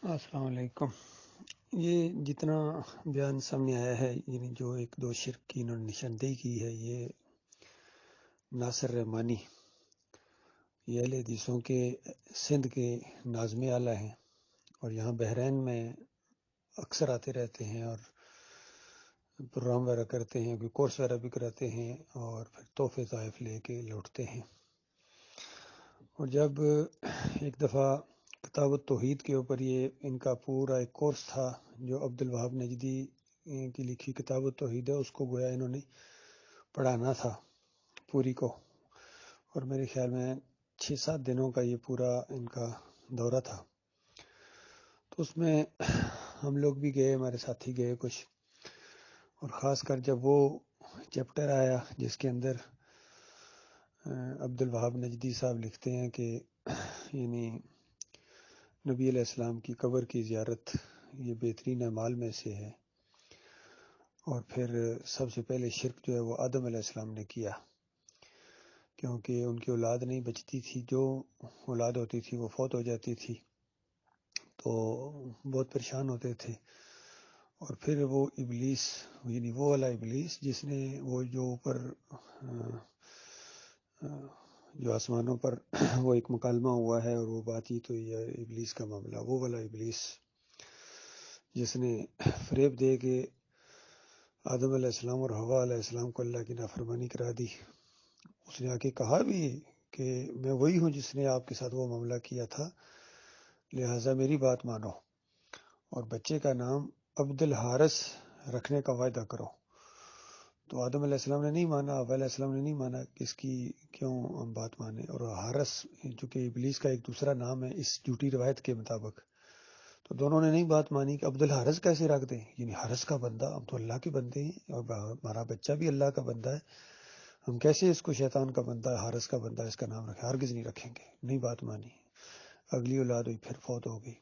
السلام علیکم۔ یہ جتنا بیان سامنے آیا ہے، یعنی جو ایک دو شرک کی انہوں نے نشاندہی کی ہے، یہ ناصر رحمانی یہ اہل حدیثوں کے سندھ کے ناظم اعلیٰ ہیں، اور یہاں بحرین میں اکثر آتے رہتے ہیں اور پروگرام وغیرہ کرتے ہیں، کوئی کورس وغیرہ بھی کراتے ہیں اور پھر تحفے طائف لے کے لوٹتے ہیں۔ اور جب ایک دفعہ کتاب التوحید کے اوپر یہ ان کا پورا ایک کورس تھا، جو عبد الوہاب نجدی کی لکھی کتاب التوحید ہے، اس کو گویا انہوں نے پڑھانا تھا پوری کو، اور میرے خیال میں 6-7 دنوں کا یہ پورا ان کا دورہ تھا۔ تو اس میں ہم لوگ بھی گئے، ہمارے ساتھی گئے کچھ، اور خاص کر جب وہ چیپٹر آیا جس کے اندر عبد الوہاب نجدی صاحب لکھتے ہیں کہ یعنی نبی علیہ السلام کی قبر کی زیارت یہ بہترین اعمال میں سے ہے، اور پھر سب سے پہلے شرک جو ہے وہ آدم علیہ السلام نے کیا، کیونکہ ان کی اولاد نہیں بچتی تھی، جو اولاد ہوتی تھی وہ فوت ہو جاتی تھی، تو بہت پریشان ہوتے تھے۔ اور پھر وہ ابلیس، یعنی وہ والا ابلیس جس نے وہ جو اوپر جو آسمانوں پر وہ ایک مکالمہ ہوا ہے اور وہ بات ہی تو یہ ابلیس کا معاملہ، وہ والا ابلیس جس نے فریب دے کے آدم علیہ السلام اور حوا علیہ السلام کو اللہ کی نافرمانی کرا دی، اس نے آ کے کہا بھی کہ میں وہی ہوں جس نے آپ کے ساتھ وہ معاملہ کیا تھا، لہٰذا میری بات مانو اور بچے کا نام عبد الحارث رکھنے کا وعدہ کرو۔ تو آدم علیہ السلام نے نہیں مانا، حوا علیہ السلام نے نہیں مانا کہ اس کی کیوں ہم بات مانیں، اور حارث چونکہ ابلیس کا ایک دوسرا نام ہے اس جھوٹی روایت کے مطابق، تو دونوں نے نہیں بات مانی کہ عبد الحارث کیسے رکھ دیں، یعنی حارث کا بندہ، ہم تو اللہ کے بندے ہیں اور ہمارا بچہ بھی اللہ کا بندہ ہے، ہم کیسے اس کو شیطان کا بندہ، حارث کا بندہ اس کا نام رکھیں، ہرگز نہیں رکھیں گے، نہیں بات مانی۔ اگلی اولاد ہوئی، پھر فوت ہو گئی،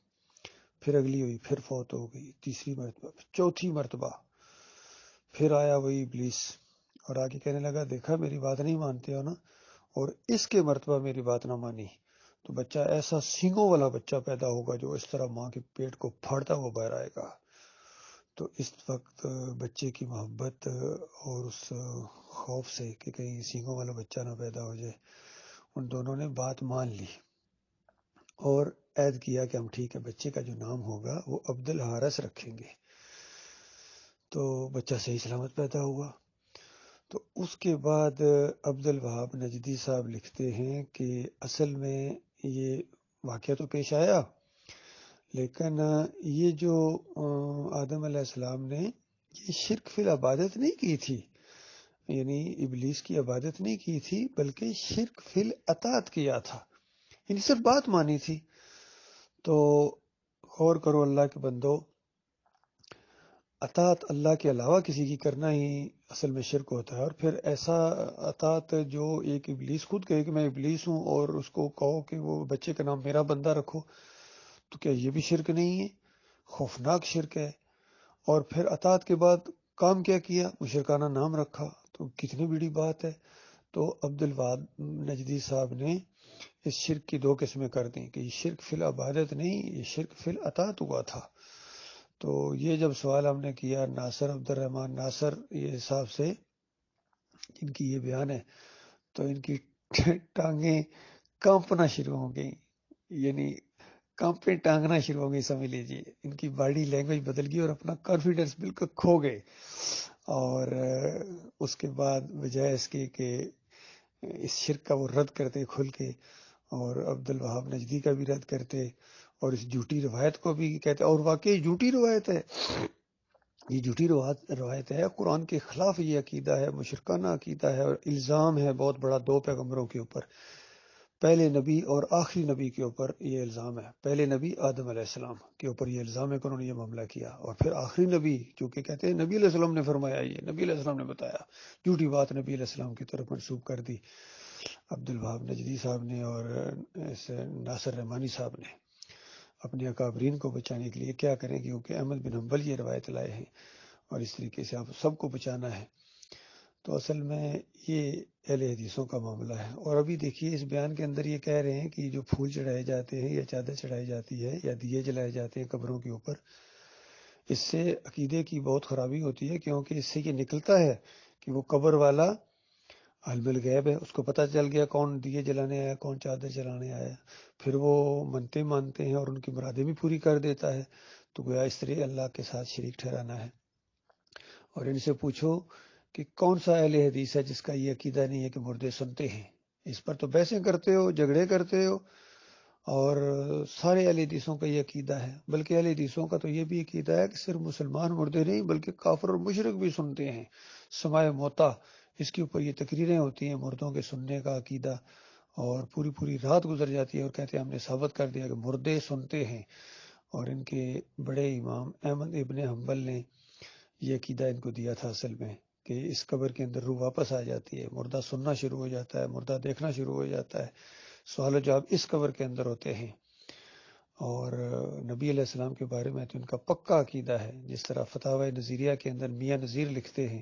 پھر اگلی ہوئی، پھر فوت ہو گئی، تیسری مرتبہ، چوتھی مرتبہ پھر آیا وہی ابلیس اور آ کے کہنے لگا دیکھا میری بات نہیں مانتے ہو نا، اور اس کے مرتبہ میری بات نہ مانی تو بچہ ایسا سینگوں والا بچہ پیدا ہوگا جو اس طرح ماں کے پیٹ کو پھاڑتا ہوا باہر آئے گا۔ تو اس وقت بچے کی محبت اور اس خوف سے کہ کہیں سینگوں والا بچہ نہ پیدا ہو جائے، ان دونوں نے بات مان لی اور عہد کیا کہ ہم ٹھیک ہے، بچے کا جو نام ہوگا وہ عبد الحارث رکھیں گے۔ تو بچہ صحیح سلامت پیدا ہوا۔ تو اس کے بعد عبد الوہاب نجدی صاحب لکھتے ہیں کہ اصل میں یہ واقعہ تو پیش آیا، لیکن یہ جو آدم علیہ السلام نے یہ شرک فی العبادت نہیں کی تھی، یعنی ابلیس کی عبادت نہیں کی تھی، بلکہ شرک فی الاطاعت کیا تھا، یعنی صرف بات مانی تھی۔ تو غور کرو اللہ کے بندو، اطاعت اللہ کے علاوہ کسی کی کرنا ہی اصل میں شرک ہوتا ہے، اور پھر ایسا اطاعت جو ایک ابلیس خود کہے کہ میں ابلیس ہوں اور اس کو کہو کہ وہ بچے کا نام میرا بندہ رکھو، تو کیا یہ بھی شرک نہیں ہے؟ خوفناک شرک ہے۔ اور پھر اطاعت کے بعد کام کیا کیا؟ مشرکانہ نام رکھا، تو کتنی بڑی بات ہے۔ تو عبد الوہاب نجدی صاحب نے اس شرک کی 2 قسمیں کر دیں کہ یہ شرک فی العبادت نہیں، یہ شرک فی الاطاعت ہوا تھا۔ تو یہ جب سوال ہم نے کیا ناصر عبد الرحمان ناصر یہ صاحب سے، جن کی یہ بیان ہے، تو ان کی ٹانگیں کانپنا شروع ہو گئی، یعنی کانپیں ٹانگنا شروع ہو گئی، سمجھ لیجیے ان کی باڈی لینگویج بدل گئی اور اپنا کانفیڈنس بالکل کھو گئے۔ اور اس کے بعد بجائے اس کے کہ اس شرک کا وہ رد کرتے کھل کے، اور عبد الوہاب نجدی کا بھی رد کرتے، اور اس جھوٹی روایت کو بھی کہتے، اور واقعی جھوٹی روایت ہے، یہ جھوٹی روایت ہے، قرآن کے خلاف یہ عقیدہ ہے، مشرکانہ عقیدہ ہے، اور الزام ہے بہت بڑا 2 پیغمبروں کے اوپر، پہلے نبی اور آخری نبی کے اوپر یہ الزام ہے۔ پہلے نبی آدم علیہ السلام کے اوپر یہ الزام ہے کہ انہوں نے یہ معاملہ کیا، اور پھر آخری نبی چونکہ کہتے ہیں نبی علیہ السلام نے فرمایا، یہ نبی علیہ السلام نے بتایا، جھوٹی بات نبی علیہ السلام کی طرف منسوب کر دی عبد الوہاب نجدی صاحب نے اور ناصر رحمانی صاحب نے۔ اپنے اکابرین کو بچانے کے لیے کیا کریں، کیونکہ احمد بن حنبل یہ روایت لائے ہیں اور اس طریقے سے آپ سب کو بچانا ہے۔ تو اصل میں یہ اہل حدیثوں کا معاملہ ہے۔ اور ابھی دیکھیے اس بیان کے اندر یہ کہہ رہے ہیں کہ جو پھول چڑھائے جاتے ہیں یا چادر چڑھائی جاتی ہے یا دیے جلائے جاتے ہیں قبروں کے اوپر، اس سے عقیدے کی بہت خرابی ہوتی ہے، کیونکہ اس سے یہ نکلتا ہے کہ وہ قبر والا عالم الغیب ہے، اس کو پتہ چل گیا کون دیے جلانے آیا، کون چادر جلانے آیا، پھر وہ منتے مانتے ہیں اور ان کی مرادیں بھی پوری کر دیتا ہے، تو گویا اس طرح اللہ کے ساتھ شریک ٹھہرانا ہے۔ اور ان سے پوچھو کہ کون سا اہل حدیث ہے جس کا یہ عقیدہ نہیں ہے کہ مردے سنتے ہیں؟ اس پر تو بحثیں کرتے ہو، جھگڑے کرتے ہو، اور سارے اہل حدیثوں کا یہ عقیدہ ہے۔ بلکہ اہل حدیثوں کا تو یہ بھی عقیدہ ہے کہ صرف مسلمان مردے نہیں بلکہ کافر اور مشرک بھی سنتے ہیں۔ سماع موتا، اس کے اوپر یہ تقریریں ہوتی ہیں مردوں کے سننے کا عقیدہ، اور پوری پوری رات گزر جاتی ہے اور کہتے ہیں ہم نے ثابت کر دیا کہ مردے سنتے ہیں۔ اور ان کے بڑے امام احمد ابن حنبل نے یہ عقیدہ ان کو دیا تھا اصل میں، کہ اس قبر کے اندر روح واپس آ جاتی ہے، مردہ سننا شروع ہو جاتا ہے، مردہ دیکھنا شروع ہو جاتا ہے، سوال و جواب اس قبر کے اندر ہوتے ہیں۔ اور نبی علیہ السلام کے بارے میں تو ان کا پکا عقیدہ ہے، جس طرح فتاوی نظیریہ کے اندر میاں نذیر لکھتے ہیں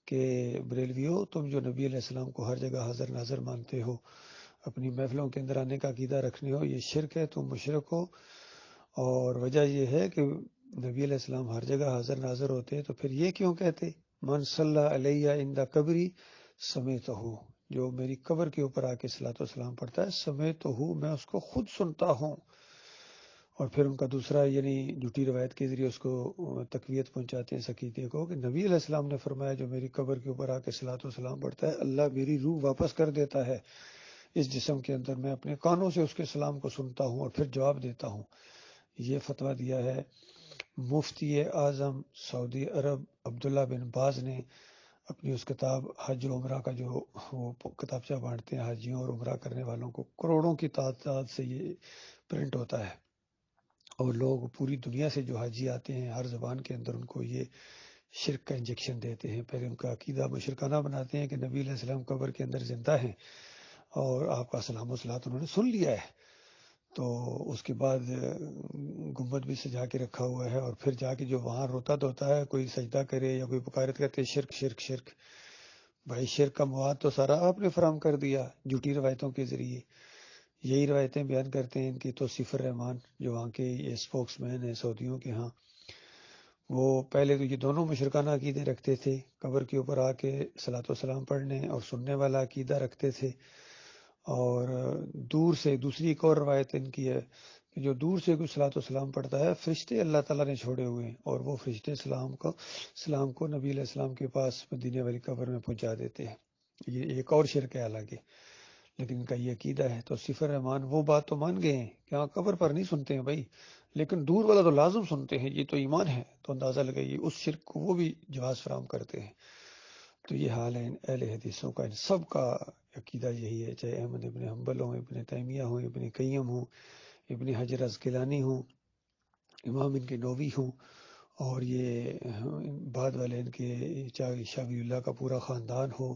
کہ بریلویو، تم جو نبی علیہ السلام کو ہر جگہ حاضر ناظر مانتے ہو، اپنی محفلوں کے اندر آنے کا عقیدہ رکھنے ہو، یہ شرک ہے، تم مشرک ہو۔ اور وجہ یہ ہے کہ نبی علیہ السلام ہر جگہ حاضر ناظر ہوتے، تو پھر یہ کیوں کہتے من صلی علیہ عند قبری سمیتہ، جو میری قبر کے اوپر آ کے صلاۃ والسلام پڑھتا ہے سمیتہ، میں اس کو خود سنتا ہوں۔ اور پھر ان کا دوسرا یعنی جھوٹی روایت کے ذریعے اس کو تقویت پہنچاتے ہیں اس عقیدے کو کہ نبی علیہ السلام نے فرمایا جو میری قبر کے اوپر آ کے صلاۃ والسلام پڑھتا ہے اللہ میری روح واپس کر دیتا ہے اس جسم کے اندر، میں اپنے کانوں سے اس کے سلام کو سنتا ہوں اور پھر جواب دیتا ہوں۔ یہ فتویٰ دیا ہے مفتی اعظم سعودی عرب عبداللہ بن باز نے اپنی اس کتاب حج و عمرہ کا، جو وہ کتابچہ بانٹتے ہیں حاجیوں اور عمرہ کرنے والوں کو، کروڑوں کی تعداد سے یہ پرنٹ ہوتا ہے، اور لوگ پوری دنیا سے جو حاجی آتے ہیں ہر زبان کے اندر ان کو یہ شرک کا انجیکشن دیتے ہیں۔ پہلے ان کا عقیدہ مشرکانہ بناتے ہیں کہ نبی علیہ السلام قبر کے اندر زندہ ہیں اور آپ کا سلام و صلات انہوں نے سن لیا ہے، تو اس کے بعد گنبد بھی سجا کے رکھا ہوا ہے، اور پھر جا کے جو وہاں روتا دھوتا ہے کوئی سجدہ کرے یا کوئی پکارت کرتے شرک شرک شرک۔ بھائی شرک کا مواد تو سارا آپ نے فراہم کر دیا جھوٹی روایتوں کے ذریعے۔ یہی روایتیں بیان کرتے ہیں ان کی توصیف الرحمان جو وہاں کے یہ اسپوکس مین ہیں سعودیوں کے ہاں، وہ پہلے تو یہ دونوں مشرکانہ عقیدے رکھتے تھے، قبر کے اوپر آ کے صلاۃ والسلام پڑھنے اور سننے والا عقیدہ رکھتے تھے، اور دور سے دوسری ایک اور روایت ان کی ہے کہ جو دور سے کوئی صلاۃ والسلام پڑھتا ہے فرشتے اللہ تعالیٰ نے چھوڑے ہوئے ہیں اور وہ فرشتے سلام کو نبی علیہ السلام کے پاس مدینے والی قبر میں پہنچا دیتے ہیں۔ یہ ایک اور شرک ہے حالانکہ، لیکن ان کا یہ عقیدہ ہے۔ تو صفر رحمان وہ بات تو مان گئے ہیں کہ ہاں قبر پر نہیں سنتے ہیں بھائی، لیکن دور والا تو لازم سنتے ہیں، یہ تو ایمان ہے، تو اندازہ لگائیے اس شرک کو وہ بھی جواز فراہم کرتے ہیں۔ تو یہ حال ہے ان اہل حدیثوں کا، ان سب کا عقیدہ یہی ہے، چاہے احمد ابن حنبل ہوں، ابن تیمیہ ہوں، ابن قیم ہوں، ابن حجر عسقلانی ہوں، امام ان کے نووی ہوں، اور یہ بعد والے ان کے چاہے شاہ ولی اللہ کا پورا خاندان ہو،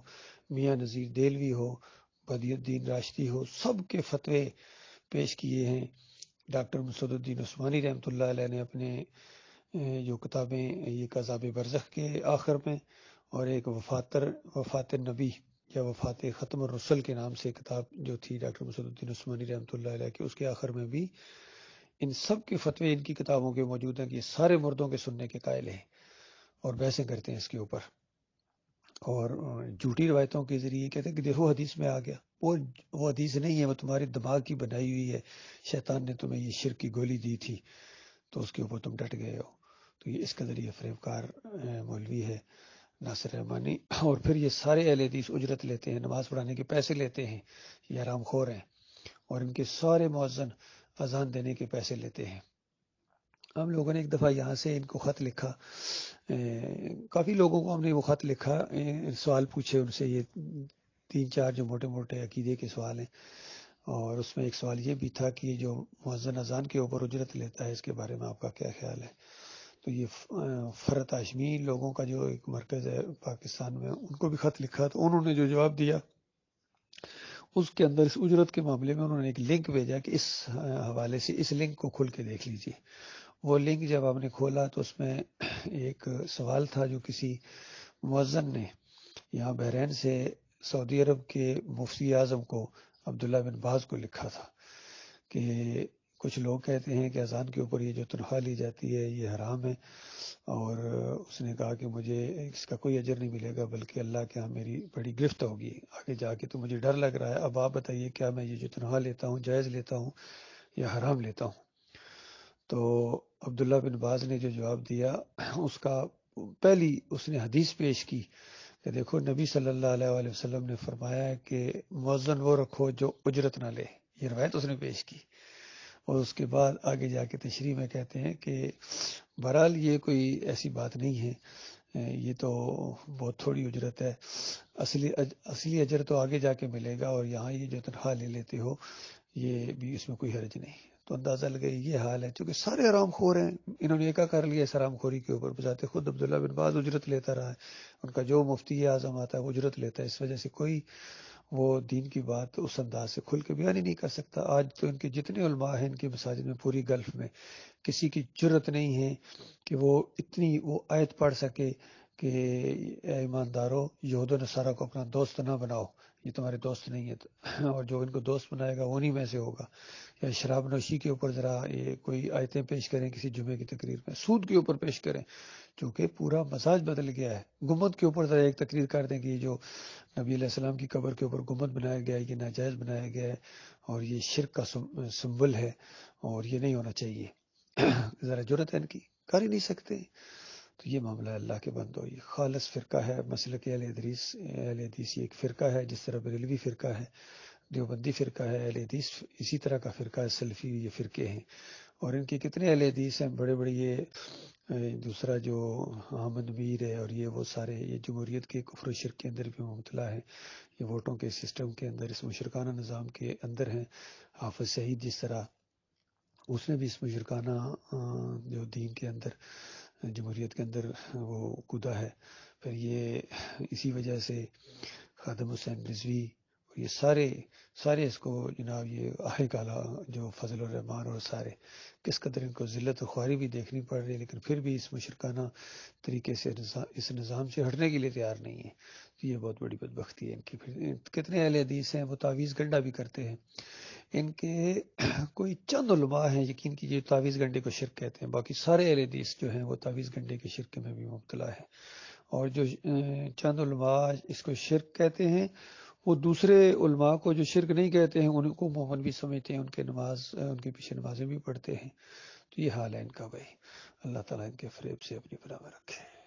میاں نذیر دہلوی ہو، بدی الدین راشدی ہو، سب کے فتوے پیش کیے ہیں۔ ڈاکٹر مسعود الدین عثمانی رحمۃ اللہ علیہ نے اپنے جو کتابیں ایک عذاب برزخ کے آخر میں، اور ایک وفات النبی یا وفات ختم الرسل کے نام سے کتاب جو تھی ڈاکٹر مسعود الدین عثمانی رحمۃ اللہ علیہ کی، اس کے آخر میں بھی ان سب کے فتوے ان کی کتابوں کے موجود ہیں کہ یہ سارے مردوں کے سننے کے قائل ہیں اور بحثیں کرتے ہیں اس کے اوپر، اور جھوٹی روایتوں کے ذریعے کہتے ہیں کہ دیکھو حدیث میں آ گیا، وہ حدیث نہیں ہے، وہ تمہارے دماغ کی بنائی ہوئی ہے، شیطان نے تمہیں یہ شرک کی گولی دی تھی تو اس کے اوپر تم ڈٹ گئے ہو۔ تو یہ اس کا ذریعہ فریب کار مولوی ہے ناصر رحمانی، اور پھر یہ سارے اہل حدیث اجرت لیتے ہیں، نماز پڑھانے کے پیسے لیتے ہیں، یہ حرام خور ہیں، اور ان کے سارے مؤذن اذان دینے کے پیسے لیتے ہیں۔ ہم لوگوں نے ایک دفعہ یہاں سے ان کو خط لکھا، کافی لوگوں کو ہم نے وہ خط لکھا، سوال پوچھے ان سے، یہ 3-4 جو موٹے موٹے عقیدے کے سوال ہیں، اور اس میں ایک سوال یہ بھی تھا کہ یہ جو مؤذن اذان کے اوپر اجرت لیتا ہے اس کے بارے میں آپ کا کیا خیال ہے؟ تو یہ فرت ہاشمی لوگوں کا جو ایک مرکز ہے پاکستان میں، ان کو بھی خط لکھا، تو انہوں نے جو جواب دیا اس کے اندر اس اجرت کے معاملے میں انہوں نے ایک لنک بھیجا کہ اس حوالے سے اس لنک کو کھول کے دیکھ لیجیے۔ وہ لنک جب آپ نے کھولا تو اس میں ایک سوال تھا جو کسی مؤذن نے یہاں بحرین سے سعودی عرب کے مفتی اعظم کو عبداللہ بن باز کو لکھا تھا کہ کچھ لوگ کہتے ہیں کہ اذان کے اوپر یہ جو تنخواہ لی جاتی ہے یہ حرام ہے، اور اس نے کہا کہ مجھے اس کا کوئی اجر نہیں ملے گا بلکہ اللہ کے ہاں میری بڑی گرفت ہوگی آگے جا کے، تو مجھے ڈر لگ رہا ہے، اب آپ بتائیے کیا میں یہ جو تنخواہ لیتا ہوں جائز لیتا ہوں یا حرام لیتا ہوں؟ تو عبداللہ بن باز نے جو جواب دیا اس کا پہلی اس نے حدیث پیش کی کہ دیکھو نبی صلی اللہ علیہ وآلہ وسلم نے فرمایا ہے کہ مؤذن وہ رکھو جو اجرت نہ لے، یہ روایت اس نے پیش کی، اور اس کے بعد آگے جا کے تشریح میں کہتے ہیں کہ بہرحال یہ کوئی ایسی بات نہیں ہے، یہ تو بہت تھوڑی اجرت ہے، اصلی اجر تو آگے جا کے ملے گا، اور یہاں یہ جو تنخواہ لے لیتے ہو یہ بھی اس میں کوئی حرج نہیں۔ تو اندازہ لگے یہ حال ہے، چونکہ سارے حرام خور ہیں، انہوں نے ایکا کر لیا اس حرام خوری کے اوپر، بذات خود عبداللہ بن باز اجرت لیتا رہا ہے، ان کا جو مفتی اعظم آتا ہے وہ اجرت لیتا ہے، اس وجہ سے کوئی وہ دین کی بات اس انداز سے کھل کے بیان ہی نہیں کر سکتا۔ آج تو ان کے جتنے علماء ہیں ان کی مساجد میں پوری گلف میں کسی کی جرت نہیں ہے کہ وہ اتنی وہ آیت پڑھ سکے کہ اے ایماندارو یہود و نصارہ کو اپنا دوست نہ بناؤ، یہ تمہارے دوست نہیں ہے، اور جو ان کو دوست بنائے گا وہ انہی میں سے ہوگا، یا شراب نوشی کے اوپر ذرا یہ کوئی آیتیں پیش کریں کسی جمعے کی تقریر میں، سود کے اوپر پیش کریں، چونکہ پورا مزاج بدل گیا ہے، گنبد کے اوپر ذرا ایک تقریر کر دیں کہ یہ جو نبی علیہ السلام کی قبر کے اوپر گنبد بنایا گیا ہے یہ ناجائز بنایا گیا ہے اور یہ شرک کا سمبل ہے اور یہ نہیں ہونا چاہیے، ذرا جرت ہے ان کی، کر ہی نہیں سکتے۔ تو یہ معاملہ اللہ کے بندو، یہ خالص فرقہ ہے، مسلک اہل حدیث، اہل حدیث یہ ایک فرقہ ہے، جس طرح بریلوی فرقہ ہے، دیوبندی فرقہ ہے، اہل حدیث اسی طرح کا فرقہ ہے، سلفی یہ فرقے ہیں، اور ان کے کتنے اہل حدیث ہیں بڑے بڑے، یہ دوسرا جو احمد میر ہے اور یہ وہ سارے یہ جمہوریت کے کفر و شرک کے اندر بھی مبتلا ہے، یہ ووٹوں کے سسٹم کے اندر اس مشرکانہ نظام کے اندر ہیں، حافظ شہید جس طرح اس نے بھی اس مشرکانہ جو دین کے اندر جمہوریت کے اندر وہ کودا ہے، پھر یہ اسی وجہ سے خادم حسین رضوی اور یہ سارے اس کو جناب یہ آہ کالا جو فضل الرحمان اور سارے کس قدر ان کو ذلت و خواری بھی دیکھنی پڑ رہی ہے، لیکن پھر بھی اس مشرکانہ طریقے سے اس نظام سے ہٹنے کے لیے تیار نہیں ہے، تو یہ بہت بڑی بدبختی ہے ان کی۔ پھر کتنے اہل حدیث ہیں وہ تعویذ گنڈا بھی کرتے ہیں، ان کے کوئی چند علماء ہیں یقین کیجیے تعویذ گنڈے کو شرک کہتے ہیں، باقی سارے اہل حدیث جو ہیں وہ تعویذ گنڈے کے شرک میں بھی مبتلا ہے، اور جو چند علماء اس کو شرک کہتے ہیں وہ دوسرے علماء کو جو شرک نہیں کہتے ہیں ان کو مومن بھی سمجھتے ہیں، ان کے پیچھے نمازیں بھی پڑھتے ہیں، تو یہ حال ہے ان کا بھائی، اللہ تعالیٰ ان کے فریب سے اپنی پناہ میں رکھے۔